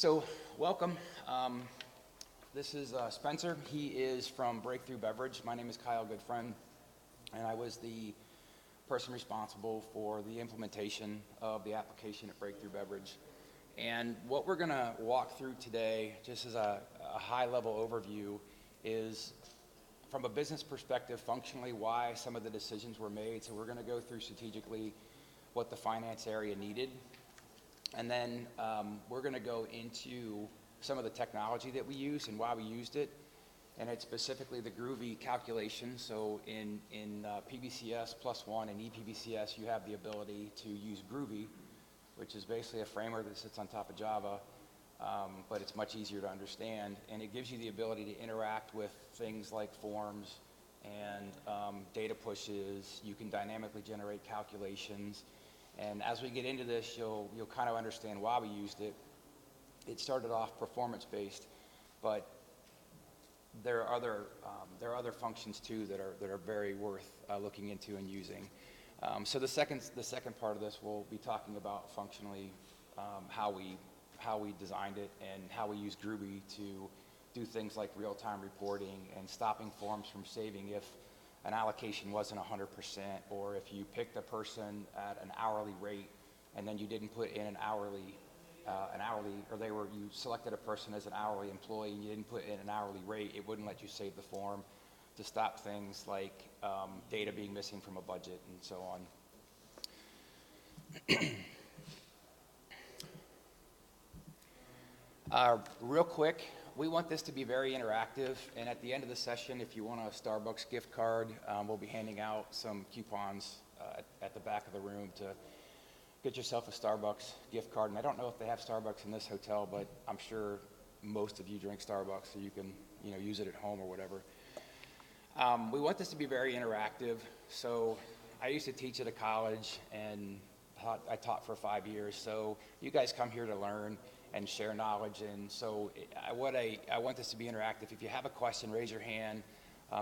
So, welcome. This is Spencer. He is from Breakthru Beverage. My name is Kyle Goodfriend, and I was the person responsible for the implementation of the application at Breakthru Beverage. And what we're going to walk through today, just as a high-level overview, is from a business perspective, functionally, why some of the decisions were made. So we're going to go through strategically what the finance area needed. And then we're going to go into some of the technology that we use and why we used it. And it's specifically the Groovy calculation. So in PBCS +1 and ePBCS, you have the ability to use Groovy, which is basically a framework that sits on top of Java, but it's much easier to understand. And it gives you the ability to interact with things like forms and data pushes. You can dynamically generate calculations. And as we get into this, you'll kind of understand why we used it. It started off performance-based, but there are other functions too that are very worth looking into and using. So the second part of this, we'll be talking about functionally how we designed it and how we use Groovy to do things like real-time reporting and stopping forms from saving if an allocation wasn't 100%, or if you picked a person at an hourly rate and then you didn't put in an hourly, or you selected a person as an hourly employee and you didn't put in an hourly rate, it wouldn't let you save the form to stop things like data being missing from a budget and so on. Real quick, we want this to be very interactive, and at the end of the session, if you want a Starbucks gift card, we'll be handing out some coupons at the back of the room to get yourself a Starbucks gift card. And I don't know if they have Starbucks in this hotel, but I'm sure most of you drink Starbucks, so you can use it at home or whatever. We want this to be very interactive. So I used to teach at a college, and I taught for 5 years. So you guys come here to learn and share knowledge. And so I want this to be interactive. If you have a question, raise your hand,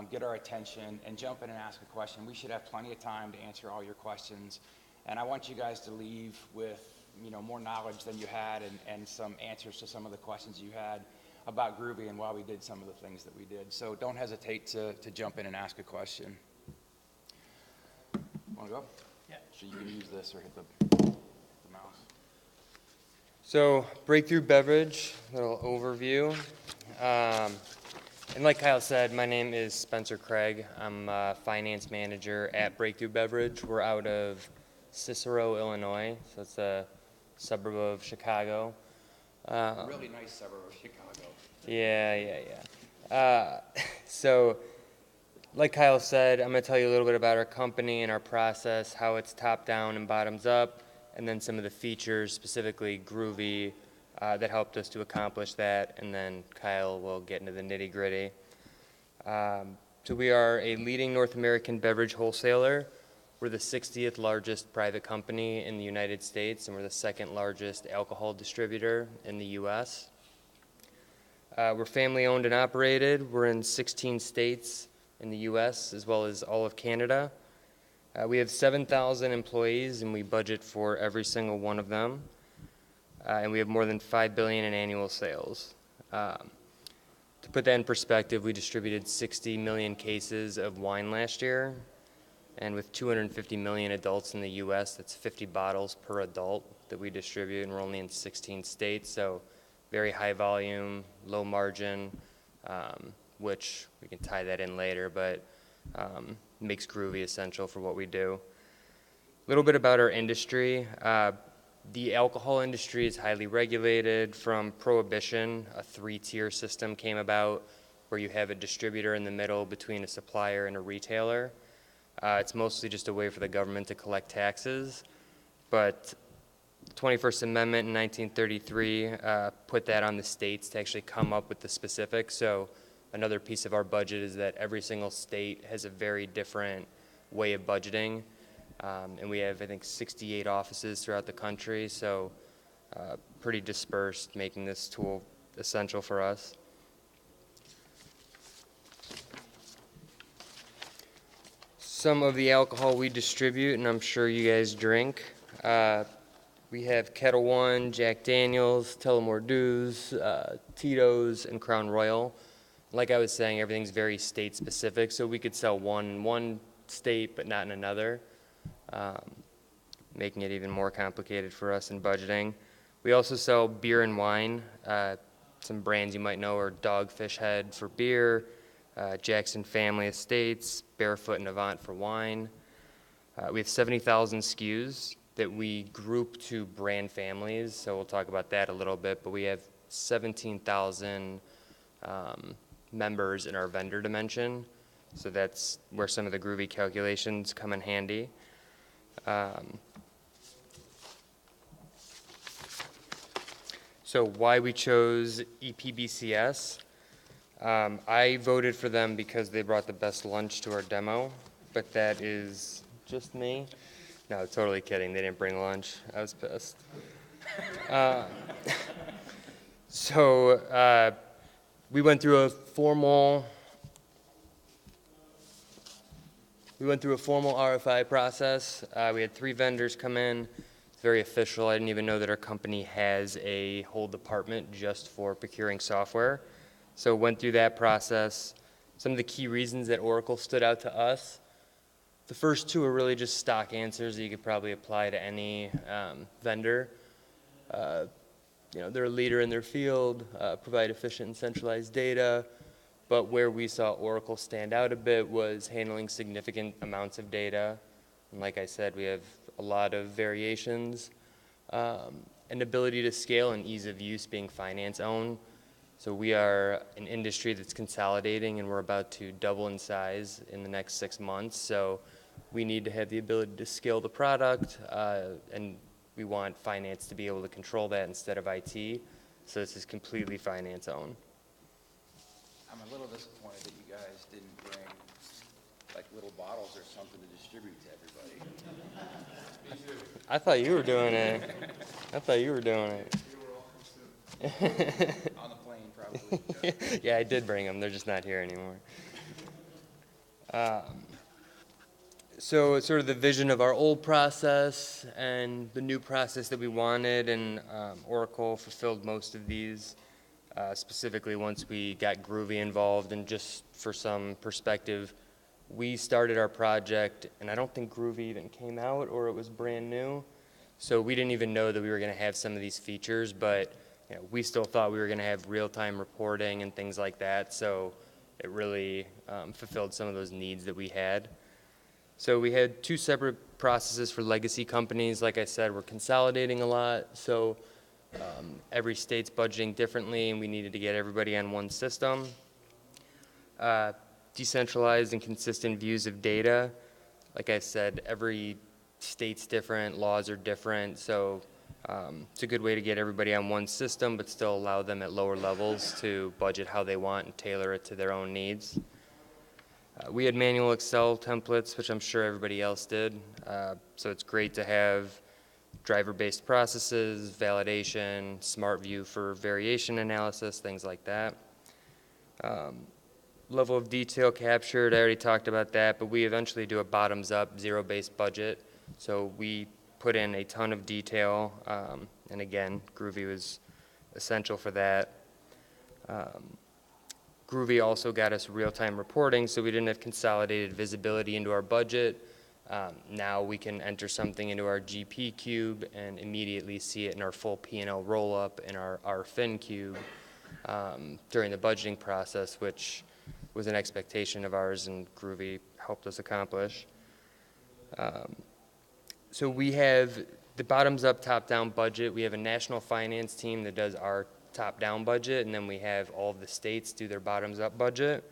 get our attention, and jump in and ask a question. We should have plenty of time to answer all your questions. And I want you guys to leave with more knowledge than you had and some answers to some of the questions you had about Groovy and why we did some of the things that we did. So don't hesitate to jump in and ask a question. Want to go? Yeah. So you can use this or hit the mouse. So, Breakthru Beverage, little overview. And like Kyle said, my name is Spencer Craig. I'm a finance manager at Breakthru Beverage. We're out of Cicero, Illinois, so it's a suburb of Chicago. Really nice suburb of Chicago. Yeah. So, like Kyle said, I'm going to tell you a little bit about our company and our process, how it's top-down and bottoms-up, and then some of the features, specifically Groovy, that helped us to accomplish that, and then Kyle will get into the nitty-gritty. So we are a leading North American beverage wholesaler. We're the 60th largest private company in the United States, and we're the second largest alcohol distributor in the U.S. We're family-owned and operated. We're in 16 states in the U.S. as well as all of Canada. We have 7,000 employees, and we budget for every single one of them. And we have more than $5 billion in annual sales. To put that in perspective, we distributed 60 million cases of wine last year. And with 250 million adults in the U.S., that's 50 bottles per adult that we distribute, and we're only in 16 states. So very high volume, low margin, which we can tie that in later, but makes Groovy essential for what we do. A little bit about our industry. The alcohol industry is highly regulated. From Prohibition, a 3-tier system came about where you have a distributor in the middle between a supplier and a retailer. It's mostly just a way for the government to collect taxes, but the 21st Amendment in 1933 put that on the states to actually come up with the specifics. So another piece of our budget is that every single state has a very different way of budgeting. And we have, I think, 68 offices throughout the country, so pretty dispersed, making this tool essential for us. Some of the alcohol we distribute, and I'm sure you guys drink, We have Kettle One, Jack Daniels, Tullamore Dews, Tito's, and Crown Royal. Like I was saying, everything's very state specific, so we could sell one in one state but not in another, making it even more complicated for us in budgeting. We also sell beer and wine. Some brands you might know are Dogfish Head for beer, Jackson Family Estates, Barefoot and Avant for wine. We have 70,000 SKUs that we group to brand families, so we'll talk about that a little bit, but we have 17,000 members in our vendor dimension, so that's where some of the Groovy calculations come in handy. So why we chose EPBCS? I voted for them because they brought the best lunch to our demo, but that is just me. No, totally kidding. They didn't bring lunch. I was pissed. We went through a formal RFI process. We had 3 vendors come in. It's very official. I didn't even know that our company has a whole department just for procuring software. So went through that process. Some of the key reasons that Oracle stood out to us. The first 2 are really just stock answers that you could probably apply to any vendor. They're a leader in their field, provide efficient and centralized data, but where we saw Oracle stand out a bit was handling significant amounts of data. And like I said, we have a lot of variations, and ability to scale and ease of use being finance owned. So we are an industry that's consolidating, and we're about to double in size in the next 6 months. So we need to have the ability to scale the product, and we want finance to be able to control that instead of IT. So this is completely finance owned. I'm a little disappointed that you guys didn't bring like little bottles or something to distribute to everybody. Me too. I thought you were doing it. On the plane, probably. Yeah, I did bring them. They're just not here anymore. So it's sort of the vision of our old process and the new process that we wanted, and Oracle fulfilled most of these, specifically once we got Groovy involved. And just for some perspective, we started our project, and I don't think Groovy even came out, or it was brand new. So we didn't even know that we were going to have some of these features, but we still thought we were going to have real-time reporting and things like that. So it really fulfilled some of those needs that we had. So we had 2 separate processes for legacy companies. Like I said, we're consolidating a lot, so every state's budgeting differently, and we needed to get everybody on one system. Decentralized and consistent views of data. Like I said, every state's different, laws are different, so it's a good way to get everybody on one system, but still allow them at lower levels to budget how they want and tailor it to their own needs. We had manual Excel templates, which I'm sure everybody else did. So it's great to have driver-based processes, validation, smart view for variation analysis, things like that. Level of detail captured, I already talked about that, but we eventually do a bottoms-up, zero-based budget. So we put in a ton of detail, and again, Groovy was essential for that. Groovy also got us real-time reporting, so we didn't have consolidated visibility into our budget. Now we can enter something into our GP cube and immediately see it in our full P&L roll-up in our fin cube during the budgeting process, which was an expectation of ours, and Groovy helped us accomplish. So we have the bottoms-up, top-down budget. We have a national finance team that does our top-down budget, and then we have all of the states do their bottoms-up budget.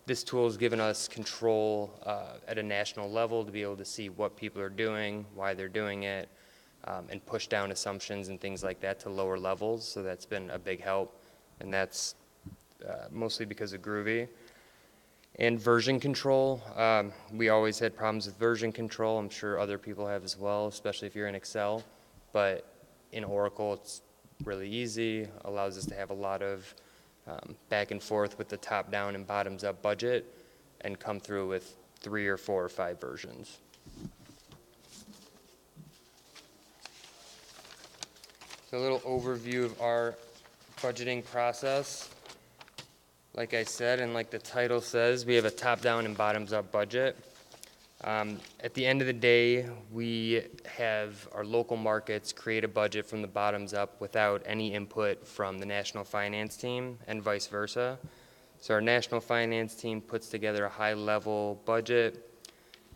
This tool has given us control at a national level to be able to see what people are doing, why they're doing it, and push down assumptions and things like that to lower levels. So that's been a big help, and that's mostly because of Groovy. And version control, we always had problems with version control. I'm sure other people have as well, especially if you're in Excel. But in Oracle, it's really easy, allows us to have a lot of back and forth with the top-down and bottoms-up budget and come through with 3 or 4 or 5 versions. So a little overview of our budgeting process. Like I said, and like the title says, we have a top-down and bottoms-up budget. At the end of the day, we have our local markets create a budget from the bottoms up without any input from the national finance team and vice versa. So our national finance team puts together a high-level budget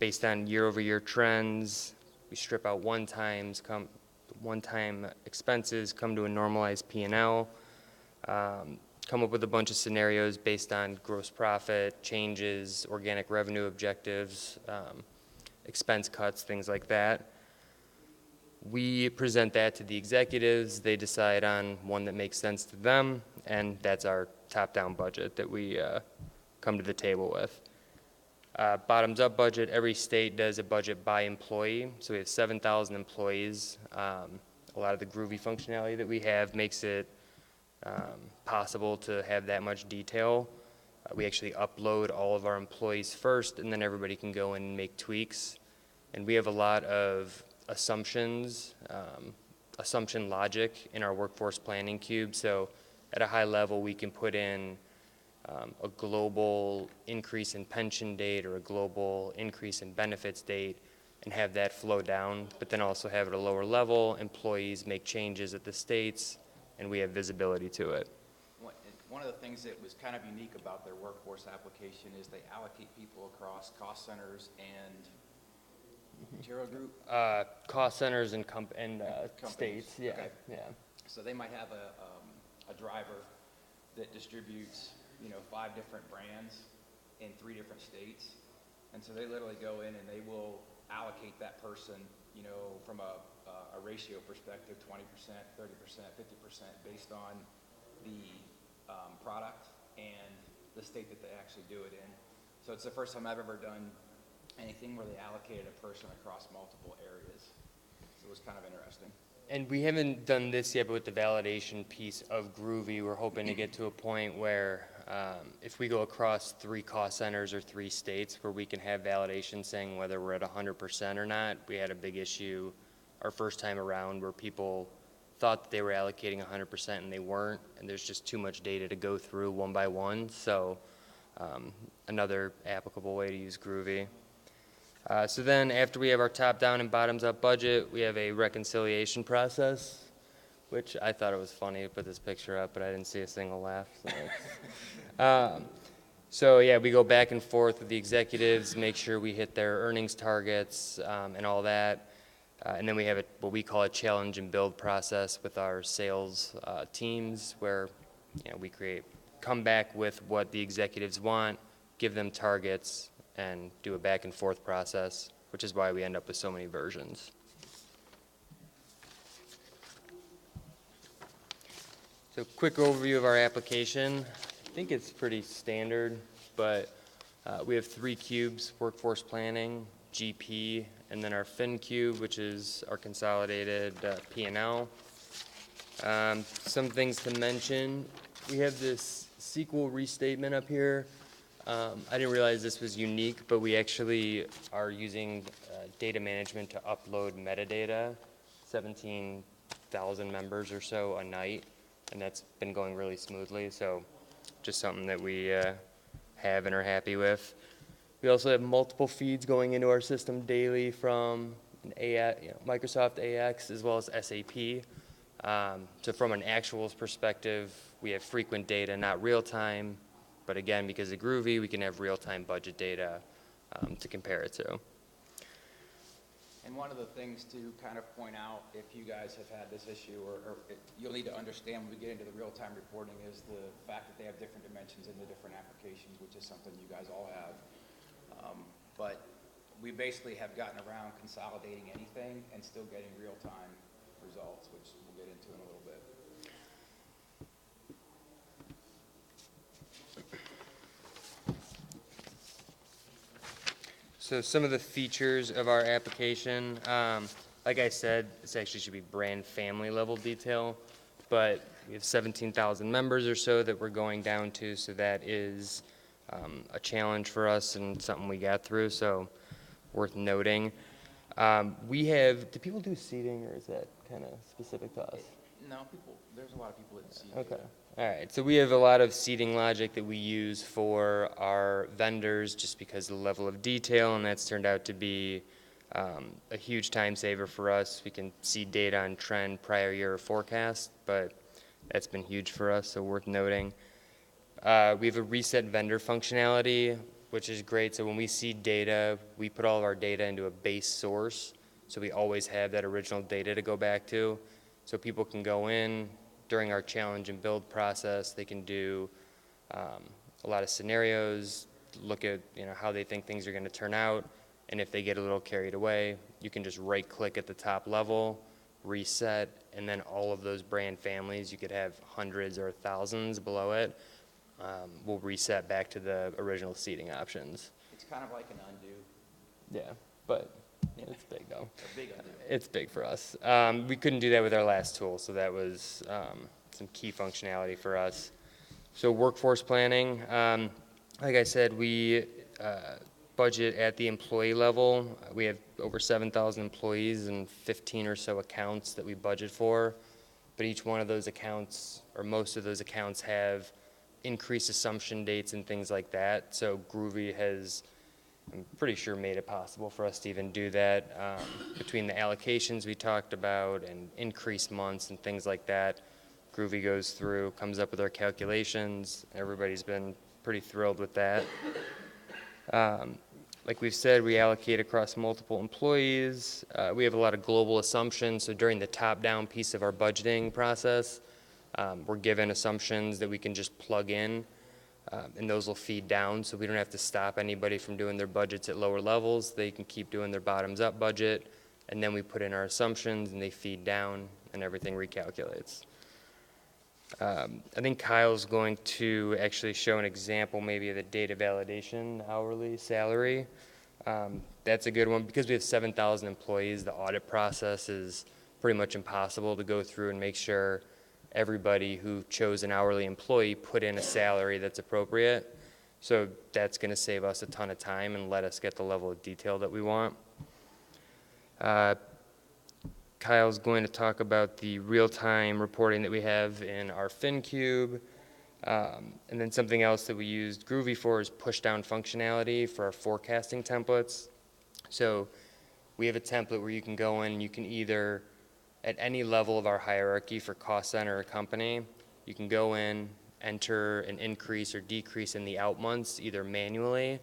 based on year-over-year trends. We strip out one-time expenses, come to a normalized P&L, come up with a bunch of scenarios based on gross profit, changes, organic revenue objectives, expense cuts, things like that. We present that to the executives. They decide on one that makes sense to them, and that's our top-down budget that we come to the table with. Bottoms-up budget, every state does a budget by employee. So we have 7,000 employees. A lot of the Groovy functionality that we have makes it possible to have that much detail. We actually upload all of our employees first, and then everybody can go in and make tweaks. And we have a lot of assumptions, assumption logic in our workforce planning cube. So at a high level, we can put in a global increase in pension date or a global increase in benefits date and have that flow down, but then also have it at a lower level. Employees make changes at the states, and we have visibility to it. One of the things that was kind of unique about their workforce application is they allocate people across cost centers and material group. Cost centers and states, yeah, Okay. yeah. So they might have a driver that distributes, 5 different brands in 3 different states. And so they literally go in and they will allocate that person, from a ratio perspective, 20%, 30%, 50% based on the product and the state that they actually do it in. So it's the first time I've ever done anything where they allocated a person across multiple areas. So it was kind of interesting. And we haven't done this yet, but with the validation piece of Groovy, we're hoping to get to a point where if we go across 3 cost centers or 3 states where we can have validation saying whether we're at 100% or not. We had a big issue our first time around where people thought that they were allocating 100% and they weren't, and there's just too much data to go through one by one. So another applicable way to use Groovy. So then after we have our top-down and bottoms-up budget, we have a reconciliation process, which I thought it was funny to put this picture up, but I didn't see a single laugh. So yeah, we go back and forth with the executives, make sure we hit their earnings targets and all that. And then we have what we call a challenge and build process with our sales teams where we come back with what the executives want, give them targets, and do a back and forth process, which is why we end up with so many versions. So quick overview of our application. I think it's pretty standard, but we have 3 cubes: workforce planning, GP, and then our Fin cube, which is our consolidated P&L. Some things to mention. We have this SQL restatement up here. I didn't realize this was unique, but we actually are using data management to upload metadata, 17,000 members or so a night, and that's been going really smoothly, so just something that we have and are happy with. We also have multiple feeds going into our system daily from Microsoft AX as well as SAP. So from an actuals perspective, we have frequent data, not real time. But again, because of Groovy, we can have real-time budget data to compare it to. And one of the things to kind of point out, if you guys have had this issue, you'll need to understand when we get into the real-time reporting, is the fact that they have different dimensions in the different applications, which is something you guys all have. But we basically have gotten around consolidating anything and still getting real-time results, which we'll get into in a little bit. So some of the features of our application, like I said, this actually should be brand family level detail, but we have 17,000 members or so that we're going down to, so that is a challenge for us and something we got through, so worth noting. Do people do seating, or is that kind of specific to us? No, there's a lot of people that see. Okay. All right. So we have a lot of seating logic that we use for our vendors just because of the level of detail, and that's turned out to be a huge time saver for us. We can see data on trend, prior year forecast, but that's been huge for us, so worth noting. We have a reset vendor functionality, which is great. So when we see data, we put all of our data into a base source, so we always have that original data to go back to. So people can go in during our challenge and build process. They can do a lot of scenarios, look at how they think things are going to turn out, and if they get a little carried away, you can just right-click at the top level, reset, and then all of those brand families, you could have hundreds or thousands below it, will reset back to the original seating options. It's kind of like an undo. Yeah, but it's big though. A big undo. It's big for us. We couldn't do that with our last tool, so that was some key functionality for us. So workforce planning, like I said, we budget at the employee level. We have over 7,000 employees and 15 or so accounts that we budget for, but each one of those accounts, or most of those accounts, have increased assumption dates and things like that. So Groovy has, I'm pretty sure, made it possible for us to even do that. Between the allocations we talked about and increased months and things like that, Groovy goes through, comes up with our calculations. Everybody's been pretty thrilled with that. Like we've said, we allocate across multiple employees. We have a lot of global assumptions, so during the top-down piece of our budgeting process, we're given assumptions that we can just plug in, and those will feed down, so we don't have to stop anybody from doing their budgets at lower levels. They can keep doing their bottoms-up budget, and then we put in our assumptions, and they feed down, and everything recalculates. I think Kyle's going to actually show an example maybe of the data validation hourly salary. That's a good one. Because we have 7,000 employees, the audit process is pretty much impossible to go through and make sure everybody who chose an hourly employee put in a salary that's appropriate. So that's going to save us a ton of time and let us get the level of detail that we want. Kyle's going to talk about the real-time reporting that we have in our FinCube. And then something else that we used Groovy for is push-down functionality for our forecasting templates. So we have a template where you can go in and you can either, at any level of our hierarchy for cost center or company, you can go in, enter an increase or decrease in the out months, either manually,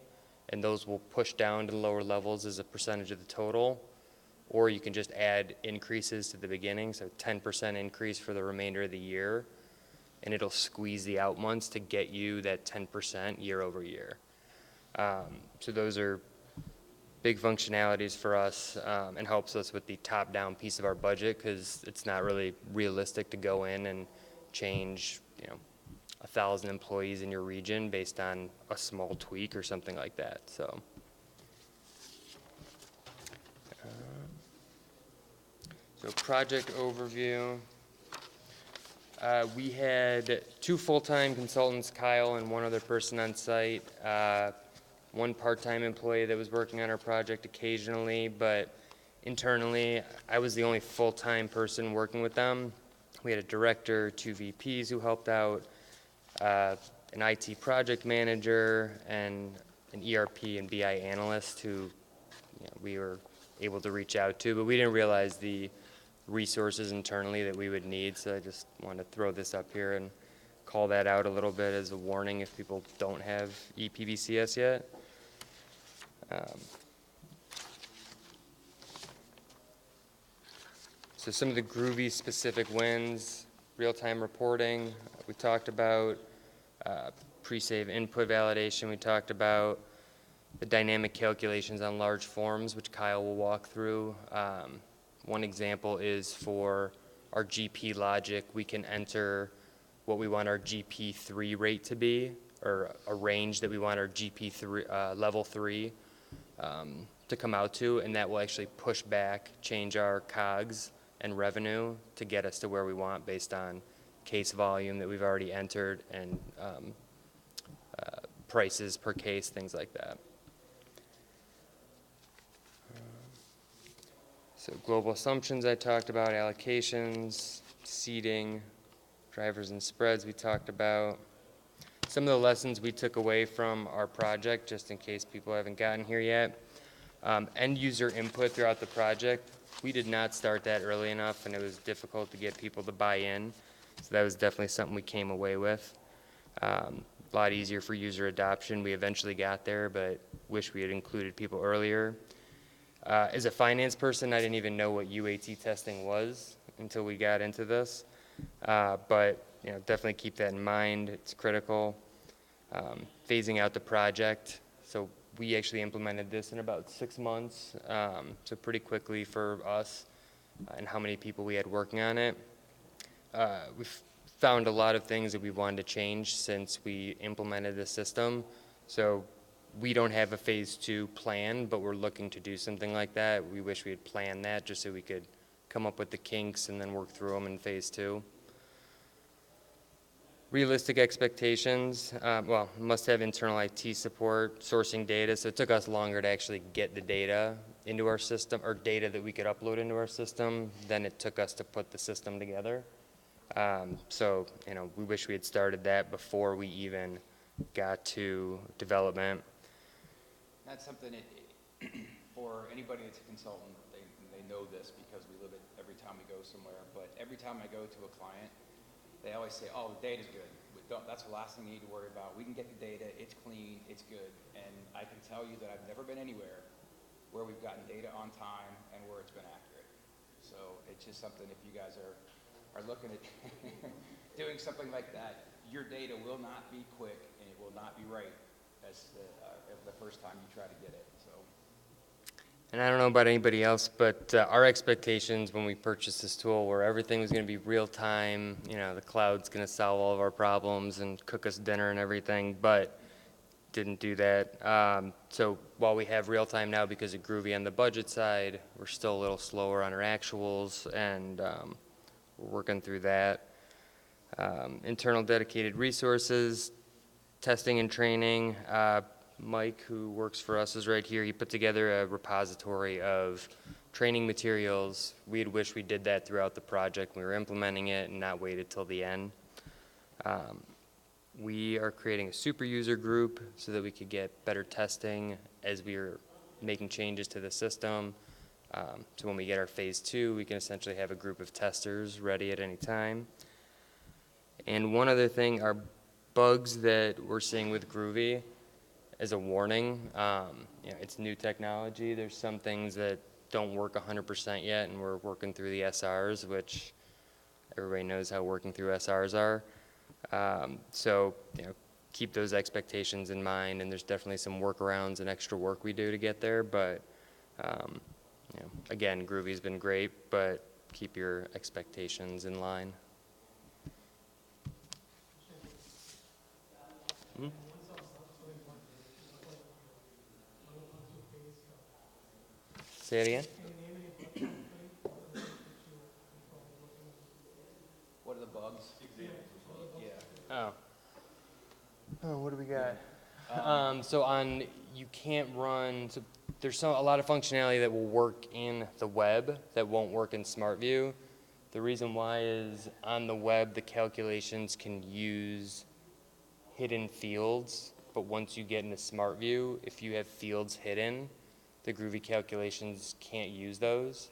and those will push down to the lower levels as a percentage of the total, or you can just add increases to the beginning, so 10% increase for the remainder of the year, and it'll squeeze the out months to get you that 10% year over year. So those are big functionalities for us, and helps us with the top-down piece of our budget, because it's not really realistic to go in and change 1,000 employees in your region based on a small tweak or something like that. So project overview. We had 2 full-time consultants, Kyle and one other person on site. One part-time employee that was working on our project occasionally, but internally, I was the only full-time person working with them. We had a director, 2 VPs who helped out, an IT project manager, and an ERP and BI analyst who we were able to reach out to, but we didn't realize the resources internally that we would need, so I just wanted to throw this up here and call that out a little bit as a warning if people don't have EPBCS yet. So some of the Groovy specific wins, real-time reporting, we talked about pre-save input validation, we talked about the dynamic calculations on large forms, which Kyle will walk through. One example is for our GP logic, we can enter what we want our GP3 rate to be, or a range that we want our GP3, level 3 to come out to, and that will actually push back, change our COGS and revenue to get us to where we want based on case volume that we've already entered and prices per case, things like that. So global assumptions I talked about, allocations, seating, drivers and spreads we talked about. Some of the lessons we took away from our project, just in case people haven't gotten here yet. End user input throughout the project. We did not start that early enough, and it was difficult to get people to buy in. So that was definitely something we came away with. A lot easier for user adoption. We eventually got there, but wish we had included people earlier. As a finance person, I didn't even know what UAT testing was until we got into this. But definitely keep that in mind. It's critical. Phasing out the project. So we actually implemented this in about 6 months, so pretty quickly for us and how many people we had working on it. We've found a lot of things that we wanted to change since we implemented the system. So we don't have a phase 2 plan, but we're looking to do something like that. We wish we had planned that just so we could come up with the kinks and then work through them in phase 2. Realistic expectations, must have internal IT support, sourcing data. So it took us longer to actually get the data into our system, or data that we could upload into our system, than it took us to put the system together. We wish we had started that before we even got to development. That's something for anybody that's a consultant, they know this because we live it every time we go somewhere. But every time I go to a client, they always say, "Oh, the data's good. That's the last thing you need to worry about. We can get the data. It's clean. It's good." And I can tell you that I've never been anywhere where we've gotten data on time and where it's been accurate. So it's just something, if you guys are looking at doing something like that, your data will not be quick and it will not be right as the first time you try to get it. So. And I don't know about anybody else, but our expectations when we purchased this tool were everything was going to be real time. The cloud's going to solve all of our problems and cook us dinner and everything, but didn't do that. So while we have real time now because of Groovy on the budget side, we're still a little slower on our actuals, and we're working through that. Internal dedicated resources, testing and training. Mike, who works for us, is right here. He put together a repository of training materials. We had wished we did that throughout the project when we were implementing it and not waited till the end. We are creating a super user group so that we could get better testing as we are making changes to the system. So when we get our phase 2, we can essentially have a group of testers ready at any time. And one other thing, our bugs that we're seeing with Groovy, as a warning, it's new technology. There's some things that don't work 100% yet, and we're working through the SRs, which everybody knows how working through SRs are. Keep those expectations in mind, and there's definitely some workarounds and extra work we do to get there, but again, Groovy's been great, but keep your expectations in line. Hmm? Say it again? What are the bugs? Yeah. Oh, what do we got? You can't run, so there's a lot of functionality that will work in the web that won't work in SmartView. The reason why is on the web, the calculations can use hidden fields, but once you get into SmartView, if you have fields hidden, the Groovy calculations can't use those.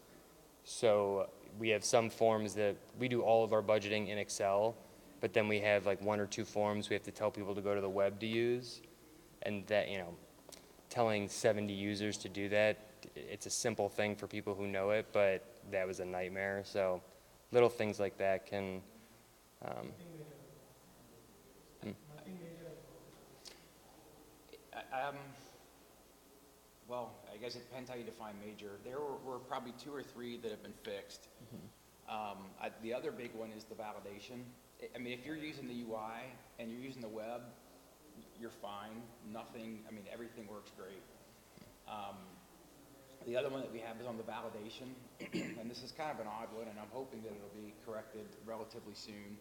So we have some forms that we do all of our budgeting in Excel, but then we have like 1 or 2 forms we have to tell people to go to the web to use. And that, telling 70 users to do that, it's a simple thing for people who know it, but that was a nightmare. So little things like that can, Well, I guess it depends how you define major. There were probably 2 or 3 that have been fixed. The other big one is the validation. If you're using the UI and you're using the web, you're fine. Everything works great. The other one that we have is on the validation, and this is kind of an odd one, and I'm hoping that it'll be corrected relatively soon.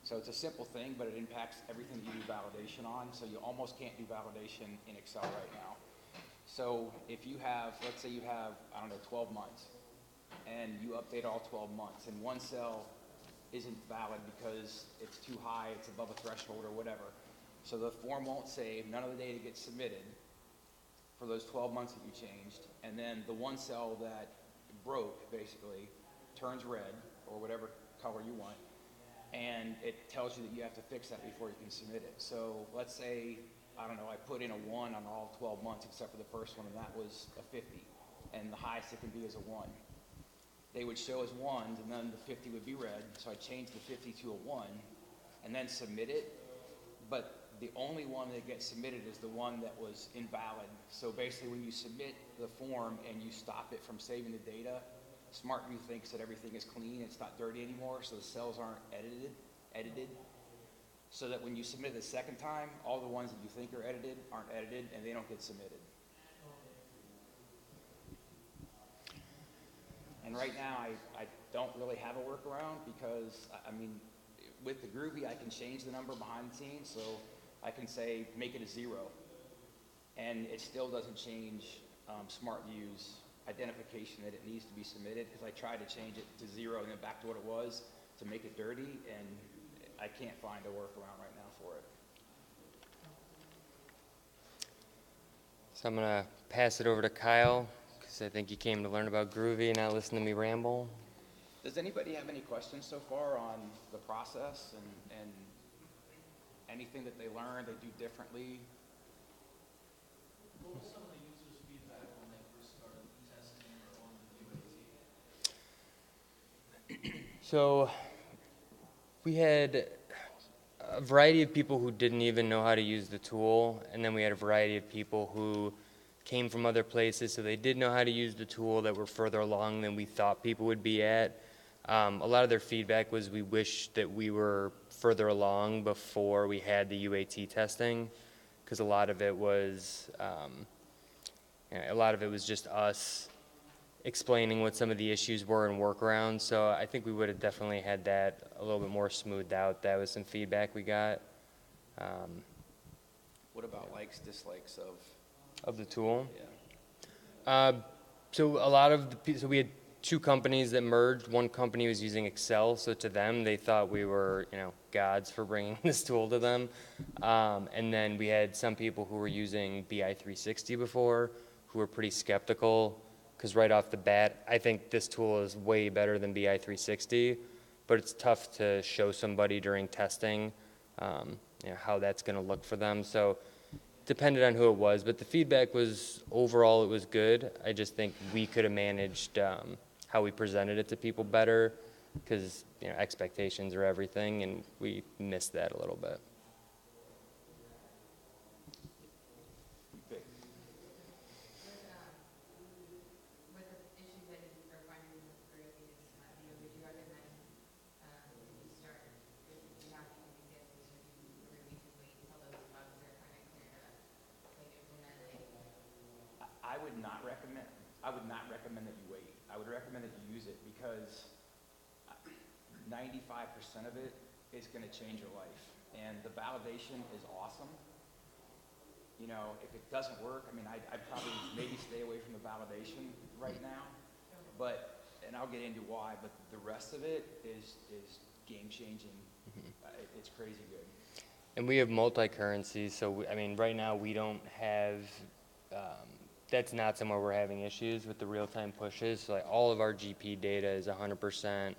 So it's a simple thing, but it impacts everything you do validation on, so you almost can't do validation in Excel right now. So if you have, let's say you have, 12 months, and you update all 12 months, and one cell isn't valid because it's too high, it's above a threshold or whatever. So the form won't save, none of the data gets submitted for those 12 months that you changed, and then the one cell that broke, basically, turns red, or whatever color you want, and it tells you that you have to fix that before you can submit it. So let's say, I don't know, I put in a 1 on all 12 months except for the first one, and that was a 50, and the highest it can be is a 1. They would show as 1s, and then the 50 would be red, so I changed the 50 to a 1, and then submit it, but the only one that gets submitted is the one that was invalid. So basically when you submit the form and you stop it from saving the data, SmartView thinks that everything is clean, it's not dirty anymore, so the cells aren't edited, so that when you submit the second time, all the ones that you think are edited aren't edited and they don't get submitted. And right now, I don't really have a workaround because, I mean, with the Groovy, I can change the number behind the scenes, so I can say, make it a 0, and it still doesn't change SmartView's identification that it needs to be submitted, because I tried to change it to 0 and then back to what it was to make it dirty, and I can't find a workaround right now for it. So I'm gonna pass it over to Kyle, because I think you came to learn about Groovy and not listen to me ramble. Does anybody have any questions so far on the process and anything that they learned, they do differently? What was some of the users' feedback when they first started testing or on the UAT? So we had a variety of people who didn't even know how to use the tool, and then we had a variety of people who came from other places, so they did know how to use the tool, that were further along than we thought people would be at. A lot of their feedback was we wish that we were further along before we had the UAT testing, because a lot of it was just us explaining what some of the issues were and workarounds. So I think we would have definitely had that a little bit more smoothed out. That was some feedback we got. What about likes, dislikes Of the tool. yeah. So we had 2 companies that merged. One company was using Excel, so to them, they thought we were, gods for bringing this tool to them. And then we had some people who were using BI 360 before, who were pretty skeptical, because right off the bat, I think this tool is way better than BI 360, but it's tough to show somebody during testing, how that's going to look for them. So depended on who it was, but the feedback was, overall, it was good. I just think we could have managed how we presented it to people better, because expectations are everything, and we missed that a little bit. Big. With the issues that you are finding with Groovy and SmartView, would you recommend you start, if you have to exist, or maybe to wait until those bugs are kind of cleared up, like implement it? I would not recommend that you wait. I would recommend that you use it, because 95% of it is going to change your life. And the validation is awesome. If it doesn't work, I'd probably maybe stay away from the validation right now. And I'll get into why, but the rest of it is game changing. It's crazy good. And we have multi-currencies, so right now we don't have, that's not somewhere we're having issues with the real-time pushes. So all of our GP data is 100%,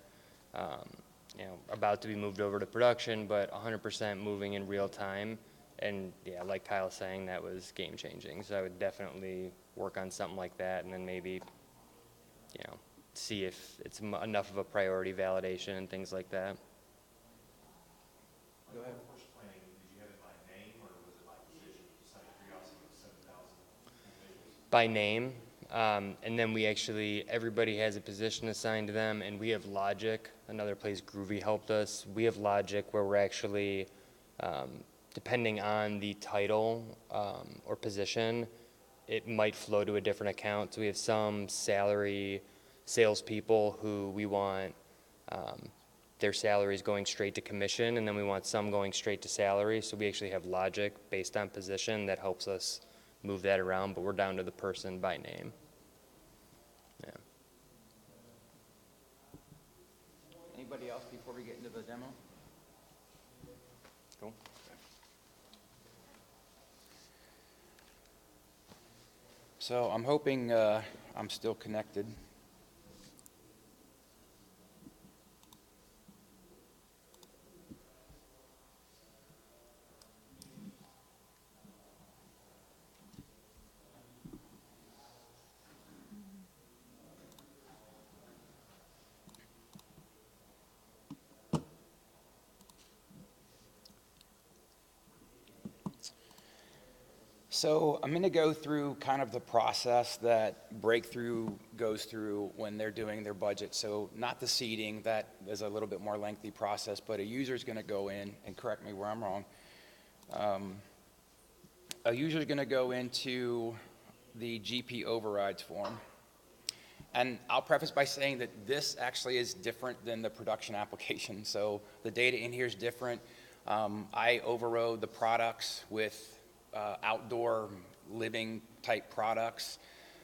about to be moved over to production, but 100% moving in real time. And yeah, like Kyle's saying, that was game changing. So I would definitely work on something like that, and then maybe, see if it's enough of a priority validation and things like that. Go ahead. Workforce planning, did you have it by name or was it by position? Just out of curiosity, with 7,000 individuals. By name, and then everybody has a position assigned to them, and we have logic. Another place Groovy helped us. We have logic where we're actually, depending on the title or position, it might flow to a different account. So we have some salary salespeople who we want their salaries going straight to commission, and then we want some going straight to salary. So we actually have logic based on position that helps us move that around, but we're down to the person by name. Yeah. Anybody else before we get into the demo? Cool. So I'm hoping I'm still connected. So I'm going to go through kind of the process that Breakthru goes through when they're doing their budget. So not the seeding, that is a little bit more lengthy process, but a user is going to go in, and correct me where I'm wrong. A user is going to go into the GP overrides form. And I'll preface by saying that this actually is different than the production application. So the data in here is different. I overrode the products with outdoor living type products.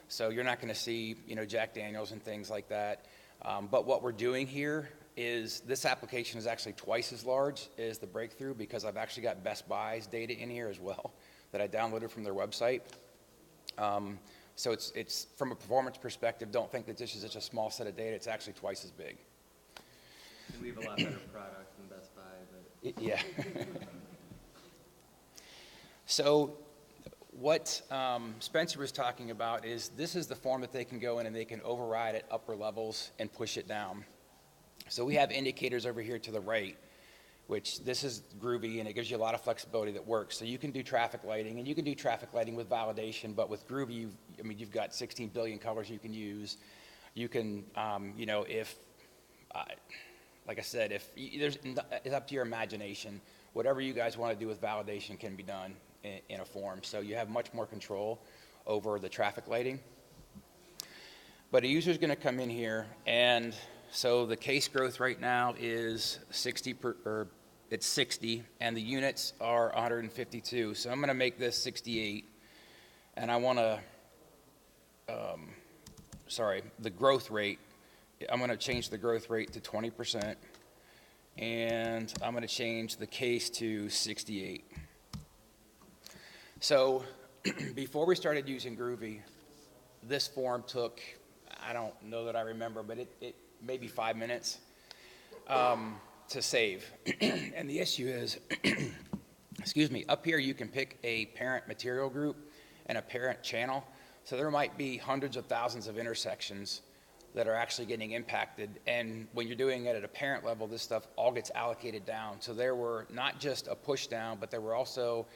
So you're not going to see, Jack Daniels and things like that. But what we're doing here is this application is actually twice as large as the Breakthru because I've actually got Best Buy's data in here as well that I downloaded from their website. So it's from a performance perspective, don't think that this is such a small set of data. It's actually twice as big. And we have a lot better product than Best Buy, but Yeah. So what Spencer was talking about is this is the form that they can go in and they can override at upper levels and push it down. So we have indicators over here to the right, which this is Groovy, and it gives you a lot of flexibility that works. So you can do traffic lighting, and you can do traffic lighting with validation, but with Groovy, you've got 16 billion colors you can use. You can, like I said, it's up to your imagination. Whatever you guys want to do with validation can be done in a form. So you have much more control over the traffic lighting. But a user is going to come in here, and so the case growth right now is 60, and the units are 152. So I'm going to make this 68, and I want to, the growth rate, I'm going to change the growth rate to 20%, and I'm going to change the case to 68. So before we started using Groovy, this form took, I don't know that I remember, but it maybe 5 minutes to save. And the issue is, excuse me, up here you can pick a parent material group and a parent channel. So there might be hundreds of thousands of intersections that are actually getting impacted. And when you're doing it at a parent level, this stuff all gets allocated down. So there were not just a push down, but there were also,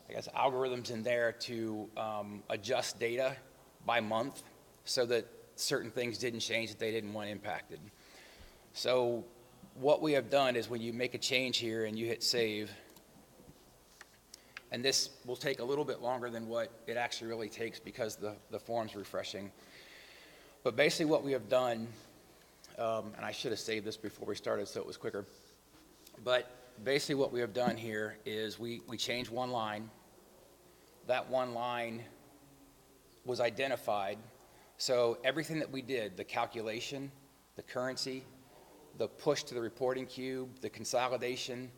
I guess, algorithms in there to adjust data by month so that certain things didn't change that they didn't want impacted. So what we have done is when you make a change here and you hit save, and this will take a little bit longer than what it actually really takes because the form's refreshing. But basically what we have done, and I should have saved this before we started so it was quicker, but basically what we have done here is we changed one line. That one line was identified. So everything that we did, the calculation, the currency, the push to the reporting cube, the consolidation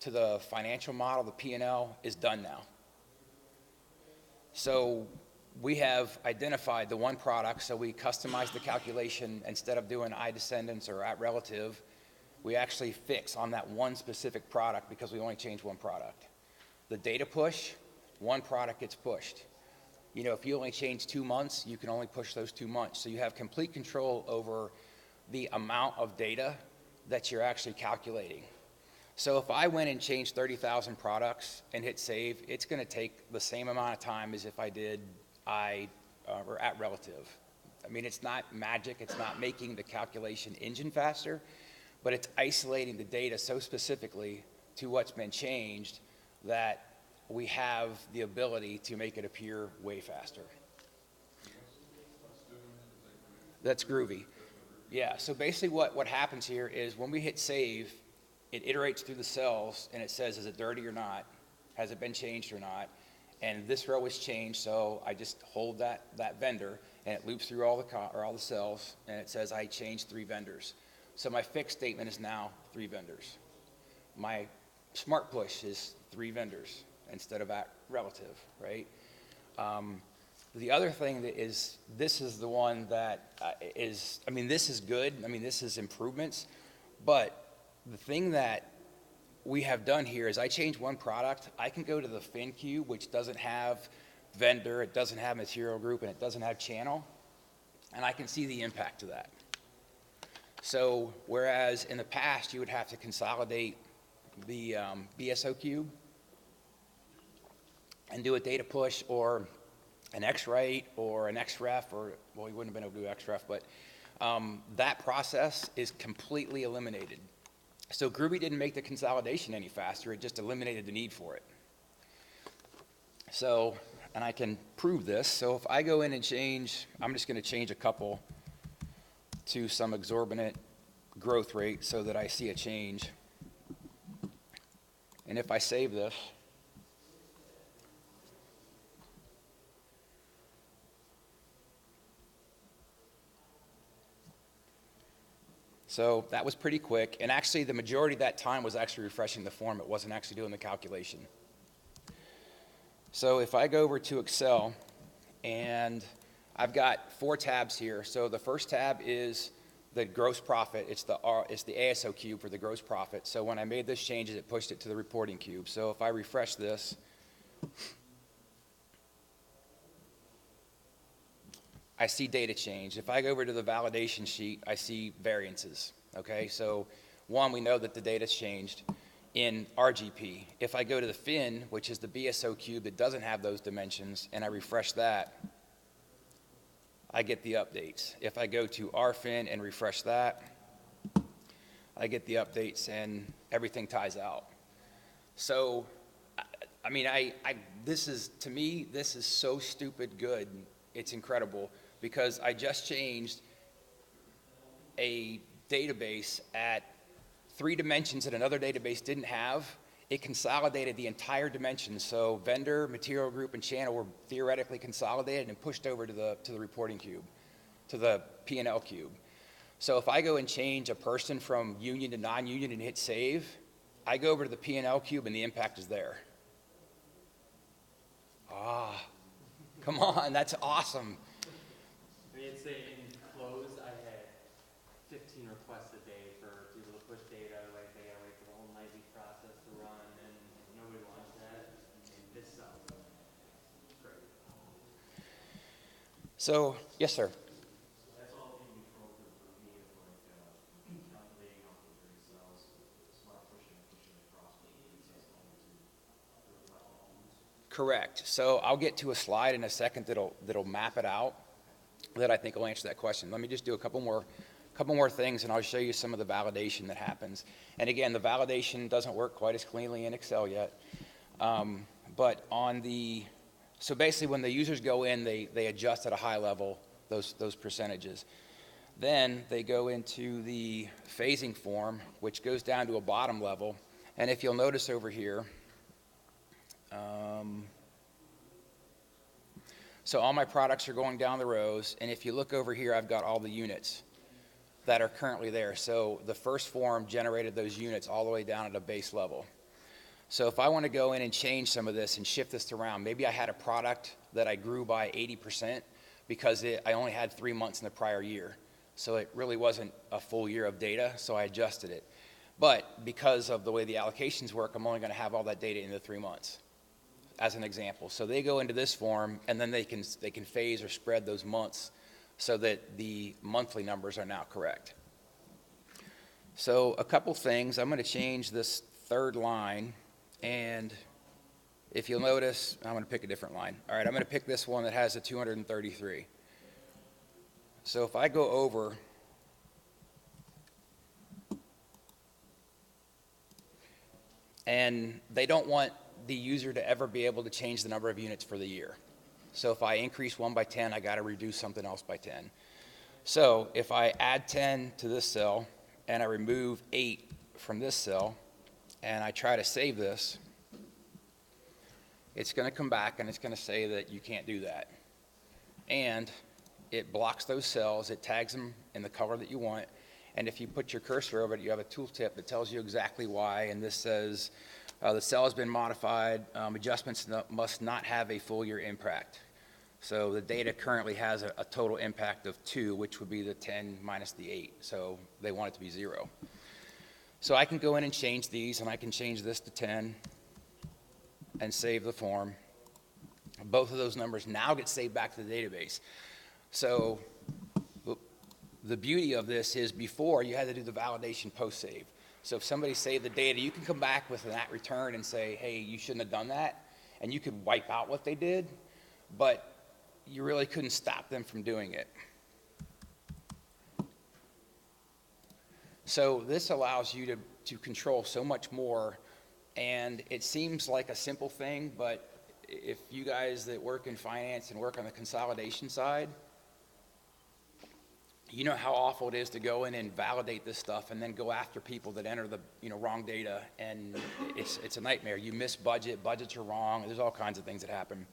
to the financial model, the P&L, is done now. So we have identified the one product, so we customized the calculation. Instead of doing I descendants or at relative, we actually fix on that one specific product because we only changed one product. The data push, one product gets pushed. If you only change 2 months, you can only push those 2 months. So you have complete control over the amount of data that you're actually calculating. So if I went and changed 30,000 products and hit save, it's going to take the same amount of time as if I did or at relative. I mean, it's not magic. It's not making the calculation engine faster, but it's isolating the data so specifically to what's been changed that we have the ability to make it appear way faster. That's Groovy. Yeah, so basically what happens here is when we hit save, it iterates through the cells and it says, is it dirty or not? Has it been changed or not? And this row is changed, so I just hold that vendor and it loops through all the cells and it says I changed 3 vendors. So my fixed statement is now 3 vendors. My smart push is 3 vendors instead of relative, right? The other thing that is, this is the one that is, I mean, this is good. I mean, this is improvements. But the thing that we have done here is I change one product. I can go to the fin cube, which doesn't have vendor, it doesn't have material group, and it doesn't have channel, and I can see the impact of that. So whereas in the past you would have to consolidate the BSO cube and do a data push or an X-write or an XREF, or, well, you wouldn't have been able to do XREF, but that process is completely eliminated. So Groovy didn't make the consolidation any faster, it just eliminated the need for it. So, and I can prove this, so if I go in and change, I'm just gonna change a couple to some exorbitant growth rate so that I see a change. And if I save this, so that was pretty quick, and actually the majority of that time was actually refreshing the form. It wasn't actually doing the calculation. So if I go over to Excel, and I've got 4 tabs here. So the first tab is the gross profit. It's the ASO cube for the gross profit. So when I made this changes, it pushed it to the reporting cube. So if I refresh this, I see data change. If I go over to the validation sheet, I see variances, okay? So one, we know that the data's changed in RGP. If I go to the fin, which is the BSO cube that doesn't have those dimensions, and I refresh that, I get the updates. If I go to RFin and refresh that, I get the updates and everything ties out. So, I mean, this is, to me, this is so stupid good. It's incredible. Because I just changed a database at 3 dimensions that another database didn't have. It consolidated the entire dimension. So vendor, material group, and channel were theoretically consolidated and pushed over to the reporting cube, to the P&L cube. So if I go and change a person from union to non-union and hit save, I go over to the P&L cube and the impact is there. Ah, come on, that's awesome. I mean, say in close, I had 15 requests a day for people to push data, like they gotta wait for the whole nightly process to run, and nobody wants that. This sucks. Great. So, yes, sir. That's all being controlled for me of like calculating off the 3 cells, smart pushing across with the access level to reflect all these. Correct. So I'll get to a slide in a second that'll map it out that I think will answer that question. Let me just do a couple more things, and I'll show you some of the validation that happens. And again, the validation doesn't work quite as cleanly in Excel yet. But on the, so basically when the users go in, they adjust at a high level those percentages. Then they go into the phasing form, which goes down to a bottom level. And if you'll notice over here, so all my products are going down the rows, and if you look over here, I've got all the units that are currently there. So the first form generated those units all the way down at a base level. So if I want to go in and change some of this and shift this around, maybe I had a product that I grew by 80% because I only had 3 months in the prior year. So it really wasn't a full year of data, so I adjusted it. But because of the way the allocations work, I'm only going to have all that data in the 3 months, as an example. So they go into this form, and then they can phase or spread those months so that the monthly numbers are now correct. So a couple things. I'm going to change this 3rd line, and if you'll notice, I'm going to pick a different line. All right, I'm going to pick this one that has a 233. So if I go over, and they don't want the user to ever be able to change the number of units for the year. So if I increase one by 10, I got to reduce something else by 10. So if I add 10 to this cell and I remove 8 from this cell and I try to save this, it's going to come back and it's going to say that you can't do that. And it blocks those cells, it tags them in the color that you want, And if you put your cursor over it, you have a tooltip that tells you exactly why. And this says, the cell has been modified. Adjustments must not have a full year impact. So the data currently has a total impact of 2, which would be the 10 minus the 8. So they want it to be 0. So I can go in and change these, and I can change this to 10 and save the form. Both of those numbers now get saved back to the database. So the beauty of this is before you had to do the validation post-save. So if somebody saved the data, you can come back with that return and say, hey, you shouldn't have done that. And you could wipe out what they did, but you really couldn't stop them from doing it. So this allows you to control so much more, and it seems like a simple thing, but if you guys that work in finance and work on the consolidation side, you know how awful it is to go in and validate this stuff and then go after people that enter the wrong data, and it's a nightmare. You miss budgets are wrong, there's all kinds of things that happen.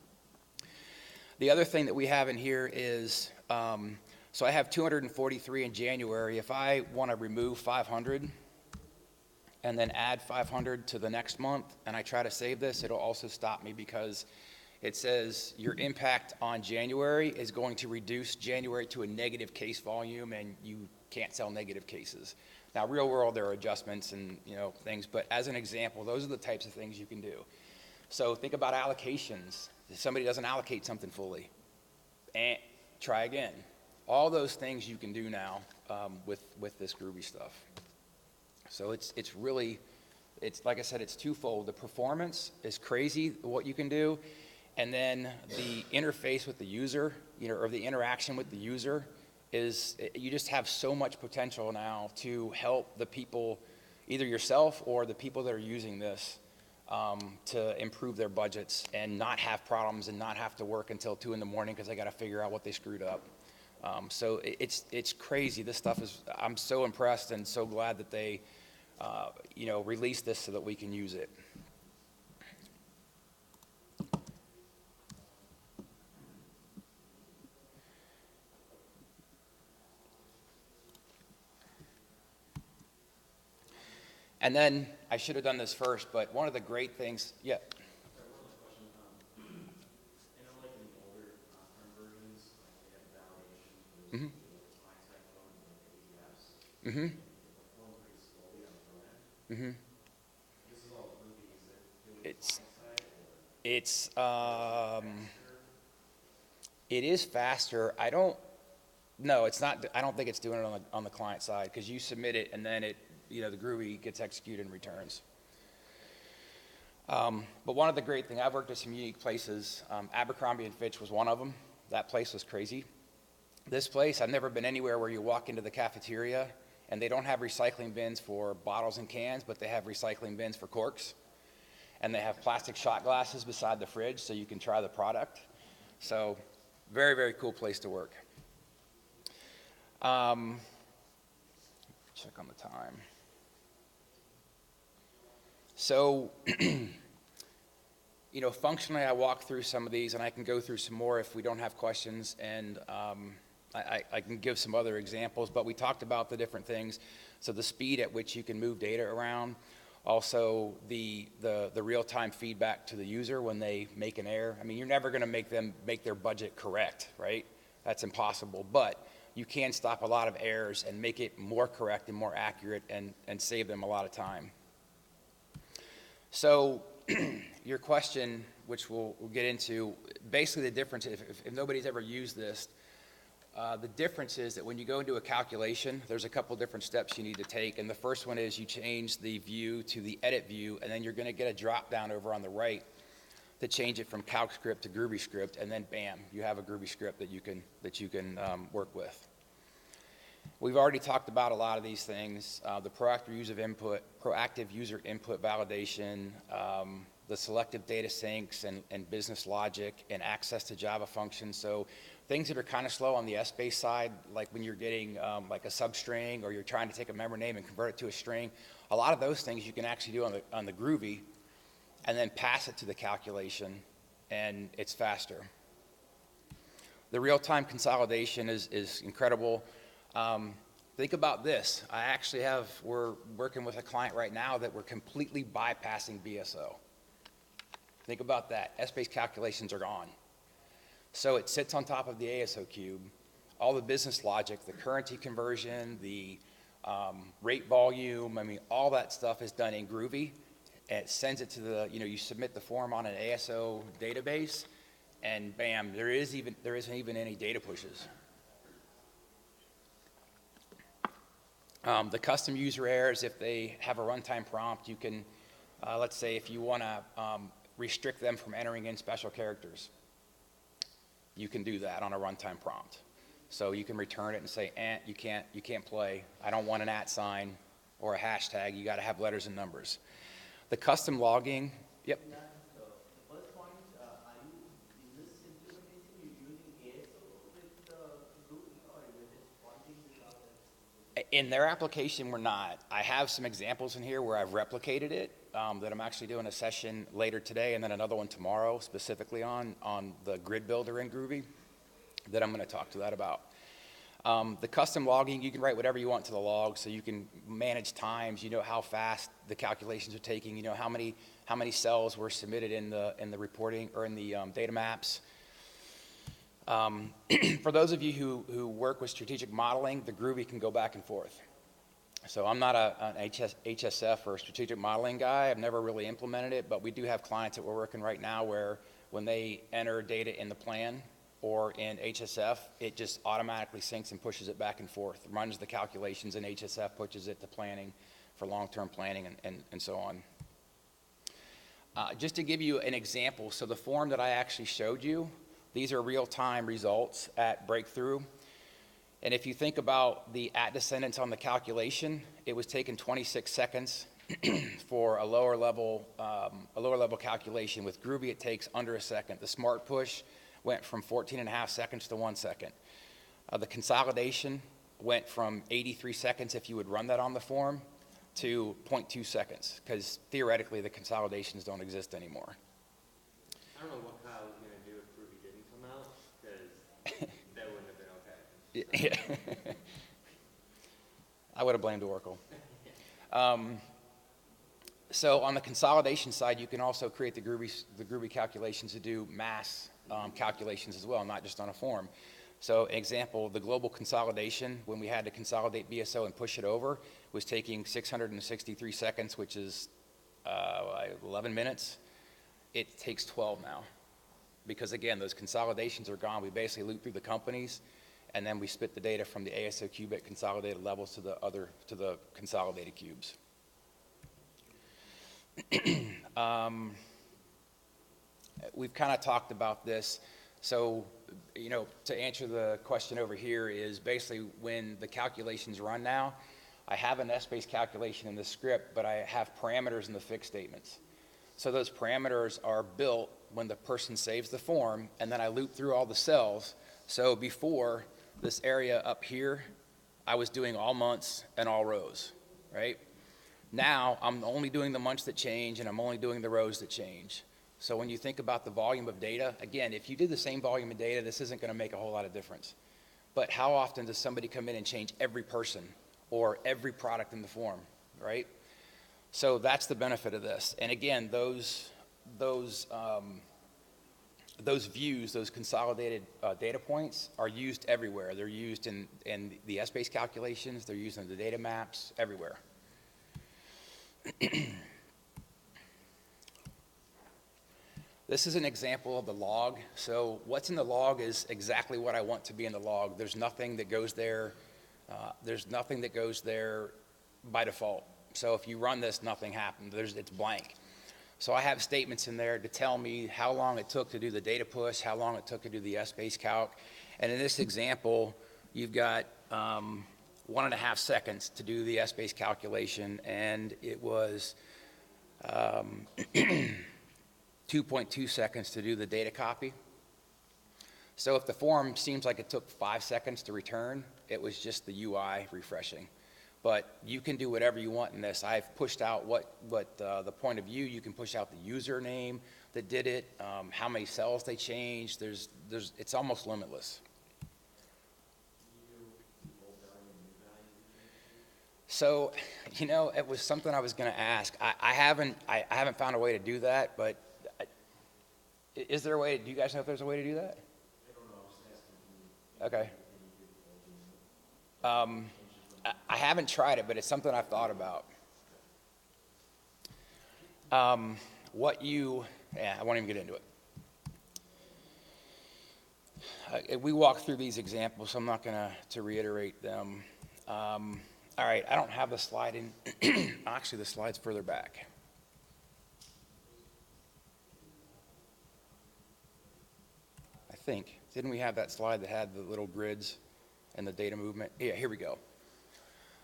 The other thing that we have in here is, so I have 243 in January. If I want to remove 500 and then add 500 to the next month, and I try to save this, it'll also stop me because it says your impact on January is going to reduce January to a negative case volume, and you can't sell negative cases. Now, real world, there are adjustments and things, but as an example, those are the types of things you can do. So think about allocations. If somebody doesn't allocate something fully, and try again. All those things you can do now with this Groovy stuff. So it's really, like I said, it's twofold. The performance is crazy, what you can do, and then the interface with the user, or the interaction with the user is, you just have so much potential now to help the people, either yourself or the people that are using this, to improve their budgets and not have problems and not have to work until 2 in the morning because they got to figure out what they screwed up. So it's crazy. This stuff is, I'm so impressed and so glad that they, released this so that we can use it. And then, I should have done this first, but one of the great things, yeah. Sorry, one other question. I know like in the older term versions, like they have validation for Mm-hmm. the client-side code and like the ADFs. Mm-hmm. They perform pretty slowly on the front end. Mm-hmm. This is all Groovy. Is it doing It's- client-side or It's, faster? it is faster. No, it's not. I don't think it's doing it on the client side because you submit it and then the Groovy gets executed and returns. But one of the great things, I've worked at some unique places. Abercrombie & Fitch was one of them. That place was crazy. This place, I've never been anywhere where you walk into the cafeteria and they don't have recycling bins for bottles and cans, but they have recycling bins for corks. And they have plastic shot glasses beside the fridge so you can try the product. So, very, very cool place to work. Check on the time. So, functionally I walk through some of these and I can go through some more if we don't have questions, and I can give some other examples, but we talked about the different things. So the speed at which you can move data around, also the real-time feedback to the user when they make an error. I mean, you're never gonna make them make their budget correct, right? That's impossible, but you can stop a lot of errors and make it more correct and more accurate and save them a lot of time. So your question, which we'll get into, basically the difference, if nobody's ever used this, the difference is that when you go into a calculation, there's a couple different steps you need to take, and the first one is you change the view to the edit view, and then you're gonna get a drop down over on the right to change it from calc script to Groovy script, and then bam, you have a Groovy script that you can work with. We've already talked about a lot of these things, the proactive user input validation, the selective data syncs and business logic, and access to Java functions. So things that are kind of slow on the S-based side, like when you're getting like a substring or you're trying to take a member name and convert it to a string, a lot of those things you can actually do on the Groovy and then pass it to the calculation, and it's faster. The real-time consolidation is incredible. Think about this. We're working with a client right now that we're completely bypassing BSO. Think about that. S-based calculations are gone. So it sits on top of the ASO cube. All the business logic, the currency conversion, the rate volume, I mean, all that stuff is done in Groovy. And it sends it to the, you submit the form on an ASO database, and bam, there isn't even any data pushes. The custom user errors, if they have a runtime prompt, you can, let's say if you want to restrict them from entering in special characters, you can do that on a runtime prompt. So you can return it and say, you can't play. I don't want an @ sign or a hashtag. You got to have letters and numbers. The custom logging, yep. The first point, in this implementation, you're using ASO with Groovy, or you're just pointing this out? In their application, we're not. I have some examples in here where I've replicated it, that I'm actually doing a session later today and then another one tomorrow specifically on the grid builder in Groovy that I'm going to talk to that about. The custom logging, you can write whatever you want to the log, so you can manage times, how fast the calculations are taking, how many cells were submitted in the reporting or in the data maps. For those of you who work with strategic modeling, the Groovy can go back and forth. So I'm not an HSF or strategic modeling guy. I've never really implemented it, but we do have clients that we're working right now where when they enter data in the plan or in HSF, it just automatically syncs and pushes it back and forth, runs the calculations in HSF, pushes it to planning for long-term planning and so on. Just to give you an example, so the form that I actually showed you, these are real-time results at Breakthru. And if you think about the @ on the calculation, it was taking 26 seconds for a lower level calculation. With Groovy, it takes under a second. The smart push went from 14.5 seconds to 1 second. The consolidation went from 83 seconds if you would run that on the form to 0.2 seconds, because theoretically the consolidations don't exist anymore. I don't know what Kyle was going to do if Groovy didn't come out, because that wouldn't have been okay. Yeah. I would have blamed Oracle. So on the consolidation side, you can also create the Groovy calculations to do mass calculations as well, not just on a form. So example, the global consolidation, when we had to consolidate BSO and push it over, was taking 663 seconds, which is 11 minutes. It takes 12 now. Because again, those consolidations are gone. We basically loop through the companies, and then we spit the data from the ASO cube at consolidated levels to the consolidated cubes. We've kind of talked about this. So, to answer the question over here is basically when the calculations run now, I have an S-based calculation in the script, but I have parameters in the fixed statements. So those parameters are built when the person saves the form, and then I loop through all the cells. So before, this area up here, I was doing all months and all rows, right? Now, I'm only doing the months that change, and I'm only doing the rows that change. So when you think about the volume of data, again, if you did the same volume of data, this isn't going to make a whole lot of difference. But how often does somebody come in and change every person or every product in the form, right? So that's the benefit of this. And again, those views, those consolidated data points are used everywhere. They're used in the S-based calculations. They're used in the data maps, everywhere. This is an example of the log. So what's in the log is exactly what I want to be in the log. There's nothing that goes there. By default. So if you run this, nothing happens. It's blank. So I have statements in there to tell me how long it took to do the data push, how long it took to do the S-based calc. And in this example, you've got 1.5 seconds to do the S-based calculation, and it was 2.2 seconds to do the data copy. So if the form seems like it took 5 seconds to return, it was just the UI refreshing. But you can do whatever you want in this. I've pushed out the point of view. You can push out the username that did it, how many cells they changed. It's almost limitless. So, it was something I was going to ask. I haven't found a way to do that, but is there a way? Do you guys know if there's a way to do that? I don't know, I was just asking. Okay. I haven't tried it, but it's something I've thought about. I won't even get into it. We walked through these examples, so I'm not going to reiterate them. All right, I don't have the slide in. Actually, the slide's further back. I think. Didn't we have that slide that had the little grids and the data movement? Yeah, here we go.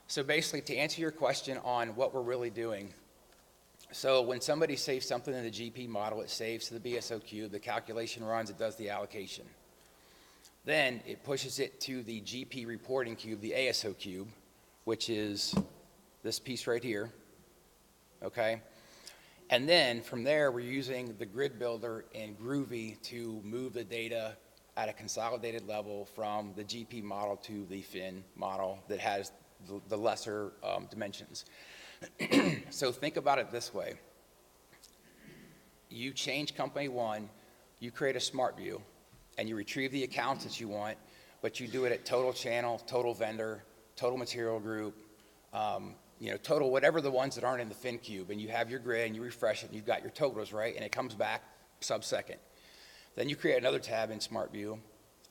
So basically, to answer your question on what we're really doing, so when somebody saves something in the GP model, it saves to the BSO cube, the calculation runs, it does the allocation. Then it pushes it to the GP reporting cube, the ASO cube, which is this piece right here, okay? And then from there, we're using the grid builder and Groovy to move the data at a consolidated level from the GP model to the fin model that has the lesser dimensions. So think about it this way. You change company one, you create a smart view, and you retrieve the accounts that you want, but you do it at total channel, total vendor, total material group, total whatever the ones that aren't in the fin cube, and you have your grid and you refresh it and you've got your totals, right? And it comes back sub-second. Then you create another tab in Smart View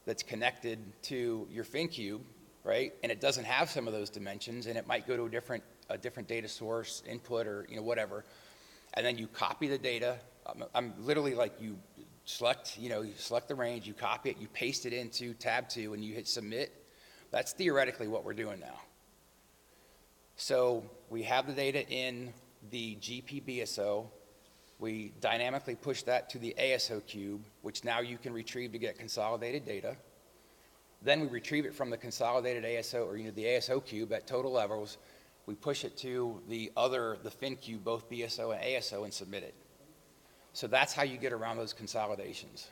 that's connected to your fin cube, right? And it doesn't have some of those dimensions, and it might go to a different data source, input, or whatever. And then you copy the data. I'm literally like you select the range, you copy it, you paste it into tab 2, and you hit submit. That's theoretically what we're doing now. So we have the data in the GP BSO. We dynamically push that to the ASO cube, which now you can retrieve to get consolidated data. Then we retrieve it from the consolidated ASO, or the ASO cube at total levels. We push it to the fin cube, both BSO and ASO, and submit it. So that's how you get around those consolidations.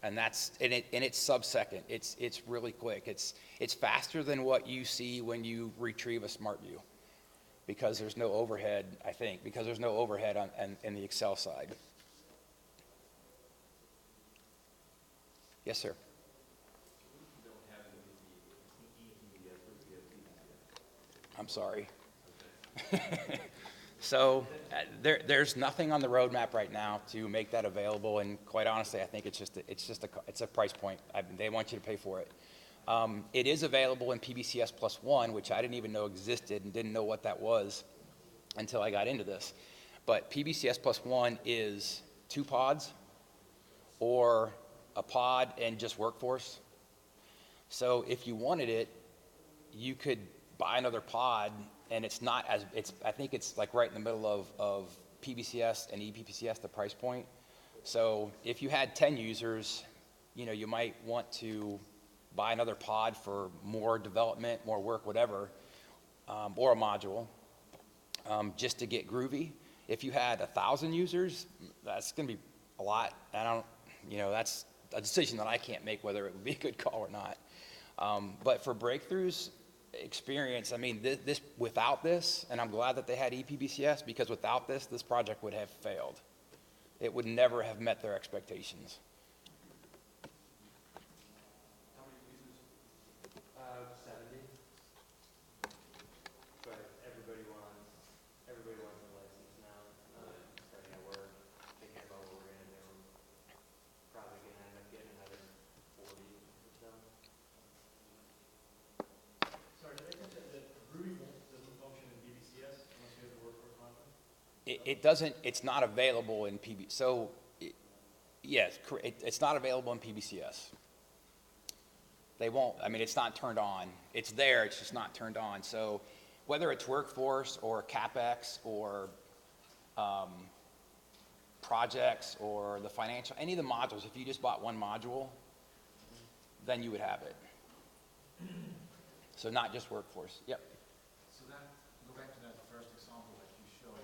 And it's sub-second. It's really quick. It's faster than what you see when you retrieve a Smart View, because there's no overhead, I think, because there's no overhead in the Excel side. Yes, sir. I'm sorry. So there's nothing on the roadmap right now to make that available, and quite honestly, I think it's a price point. They want you to pay for it. It is available in PBCS plus 1, which I didn't even know existed and didn't know what that was until I got into this. But PBCS plus 1 is 2 pods or a pod and just workforce. So if you wanted it, you could buy another pod, and I think it's like right in the middle of PBCS and ePBCS, the price point. So if you had 10 users, you might want to buy another pod for more development, more work, whatever, or a module, just to get groovy. If you had 1,000 users, that's going to be a lot. That's a decision that I can't make whether it would be a good call or not. But for Breakthru's experience, this without this, and I'm glad that they had ePBCS, because without this project would have failed. It would never have met their expectations. How many users? 70. But everybody wants a license now. Starting at work, thinking about what we're gonna do. Probably gonna end up getting another 40 or so. Sorry, did I catch that Groovy doesn't function in BBCS unless you have the workforce module? It doesn't. It's not available in PB. So, yes, it's not available in PBCS. They won't. It's not turned on. It's there. It's just not turned on. So, whether it's workforce or CapEx or projects or the financial, any of the modules, if you just bought one module, then you would have it. So not just workforce. Yep. So then, go back to that first example that you showed.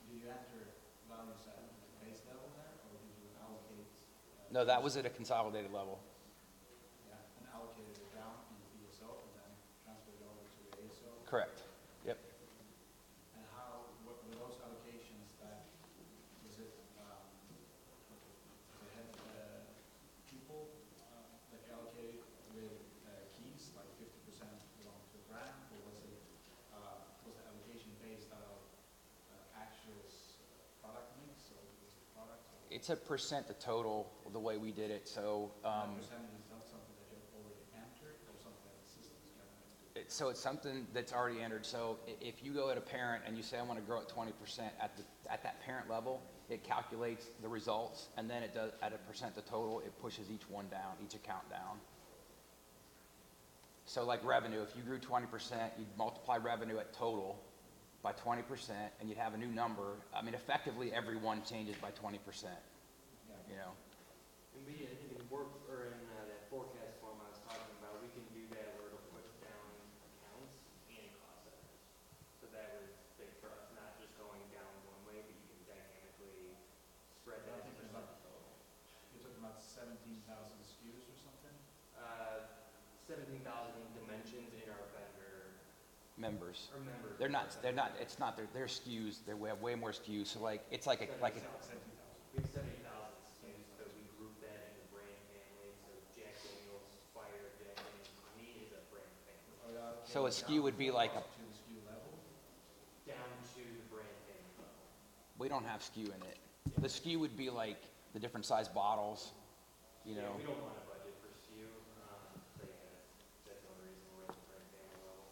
Did you enter values at the base level there, or did you allocate? No, that was at a consolidated level. Yeah, and allocated it down in the BSO, and then transferred it over to the ASO? Correct. it's a percent the total, the way we did it, so, That percentage is not something that you've already entered or something that the system's generated? so it's something that's already entered. So if you go at a parent and you say, I want to grow at 20% at that parent level, it calculates the results, and then it does, at a percent the total, it pushes each one down, each account down. So like revenue, if you grew 20%, you'd multiply revenue at total by 20%, and you'd have a new number. I mean, effectively, every one changes by 20%, you know? And we, in work, or in that forecast form I was talking about, we can do that where it'll push down accounts and cost centers. So that was big for us, not just going down one way, but you can dynamically spread I'm that. thinking about, you're talking about 17,000 SKUs or something? 17,000 dimensions in our vendor, Members. or members. They're not, it's not, they're SKUs, we have way more SKUs, so like, it's like a, 17,000. We have 70,000 SKUs, but we group that into brand families, so Jack Daniel's, Fire, Jack Daniel's, Honey is a brand family. so a SKU would be like a, To the SKU level? Down to the brand family level. we don't have SKU in it. The SKU would be like the different size bottles, you know? Yeah, we don't want to budget for SKU, so yeah, that's the only reason we're at the brand family level.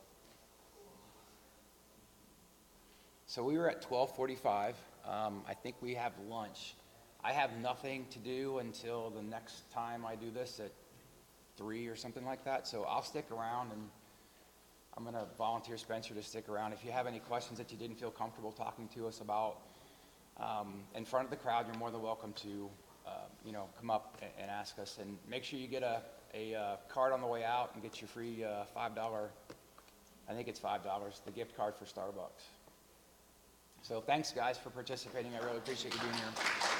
So we were at 12:45. I think we have lunch. I have nothing to do until the next time I do this at 3 or something like that. So I'll stick around, and I'm going to volunteer Spencer to stick around. If you have any questions that you didn't feel comfortable talking to us about in front of the crowd, you're more than welcome to, you know, come up and ask us. And make sure you get a card on the way out and get your free $5, I think it's $5, the gift card for Starbucks. So thanks, guys, for participating. I really appreciate you being here.